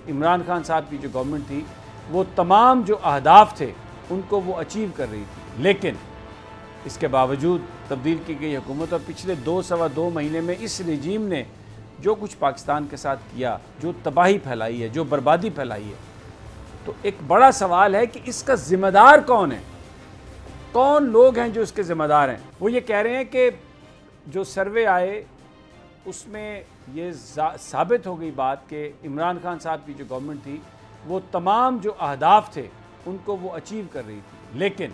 عمران خان صاحب کی جو گورنمنٹ تھی وہ تمام جو اہداف تھے ان کو وہ اچیو کر رہی تھی، لیکن اس کے باوجود تبدیل کی گئی حکومت اور پچھلے سوا دو مہینے میں اس رجیم نے جو کچھ پاکستان کے ساتھ کیا، جو تباہی پھیلائی ہے، جو بربادی پھیلائی ہے، تو ایک بڑا سوال ہے کہ اس کا ذمہ دار کون ہے؟ کون لوگ ہیں جو اس کے ذمہ دار ہیں؟ وہ یہ کہہ رہے ہیں کہ جو سروے آئے اس میں یہ ثابت ہو گئی بات کہ عمران خان صاحب کی جو گورنمنٹ تھی وہ تمام جو اہداف تھے ان کو وہ اچیو کر رہی تھی، لیکن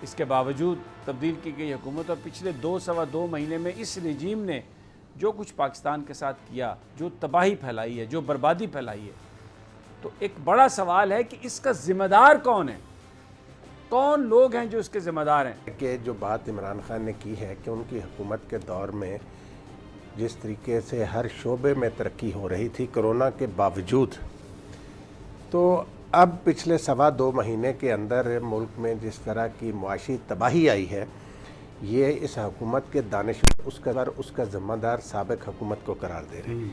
اس کے باوجود تبدیل کی گئی حکومت اور پچھلے سوا دو مہینے میں اس رجیم نے جو کچھ پاکستان کے ساتھ کیا، جو تباہی پھیلائی ہے، جو بربادی پھیلائی ہے، تو ایک بڑا سوال ہے کہ اس کا ذمہ دار کون ہے؟ کون لوگ ہیں جو اس کے ذمہ دار ہیں؟ کہ جو بات عمران خان نے کی ہے کہ ان کی حکومت کے دور میں جس طریقے سے ہر شعبے میں ترقی ہو رہی تھی کرونا کے باوجود، تو اب پچھلے سوا دو مہینے کے اندر ملک میں جس طرح کی معاشی تباہی آئی ہے، یہ اس حکومت کے دانشور اس کا ذمہ دار سابق حکومت کو قرار دے رہے ہیں۔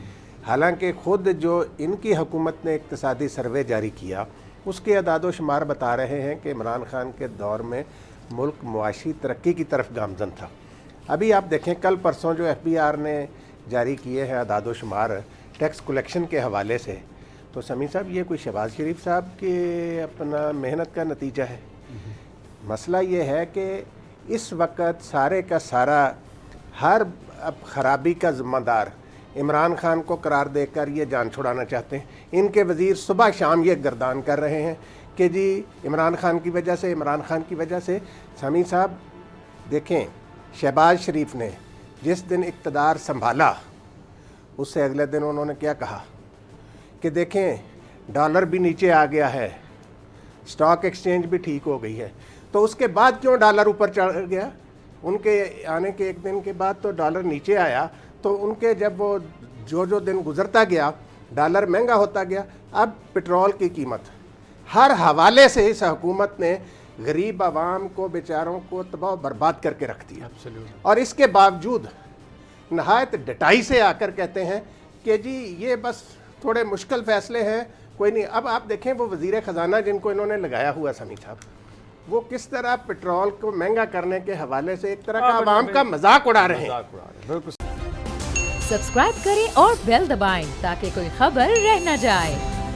حالانکہ خود جو ان کی حکومت نے اقتصادی سروے جاری کیا اس کے اعداد و شمار بتا رہے ہیں کہ عمران خان کے دور میں ملک معاشی ترقی کی طرف گامزن تھا۔ ابھی آپ دیکھیں کل پرسوں جو ایف بی آر نے جاری کیے ہیں اعداد و شمار ٹیکس کلیکشن کے حوالے سے، تو سمیع صاحب یہ کوئی شہباز شریف صاحب کے اپنا محنت کا نتیجہ ہے؟ مسئلہ یہ ہے کہ اس وقت سارے کا سارا ہر خرابی کا ذمہ دار عمران خان کو قرار دے کر یہ جان چھڑانا چاہتے ہیں۔ ان کے وزیر صبح شام یہ گردان کر رہے ہیں کہ جی عمران خان کی وجہ سے، عمران خان کی وجہ سے۔ سمیع صاحب دیکھیں، شہباز شریف نے جس دن اقتدار سنبھالا اس سے اگلے دن انہوں نے کیا کہا کہ دیکھیں ڈالر بھی نیچے آ گیا ہے، سٹاک ایکسچینج بھی ٹھیک ہو گئی ہے۔ تو اس کے بعد کیوں ڈالر اوپر چڑھ گیا؟ ان کے آنے کے ایک دن کے بعد تو ڈالر نیچے آیا، تو ان کے جب وہ جو دن گزرتا گیا ڈالر مہنگا ہوتا گیا۔ اب پٹرول کی قیمت ہر حوالے سے اس حکومت نے غریب عوام کو بیچاروں کو تباہ و برباد کر کے رکھ دیا، اور اس کے باوجود نہایت ڈٹائی سے آ کر کہتے ہیں کہ جی یہ بس تھوڑے مشکل فیصلے ہیں، کوئی نہیں۔ اب آپ دیکھیں وہ وزیر خزانہ جن کو انہوں نے لگایا ہوا سمیع صاحب، وہ کس طرح پٹرول کو مہنگا کرنے کے حوالے سے ایک طرح کا عوام کا مذاق اڑا رہے ہیں۔ سبسکرائب کریں اور بیل دبائیں تاکہ کوئی خبر رہ نہ جائے۔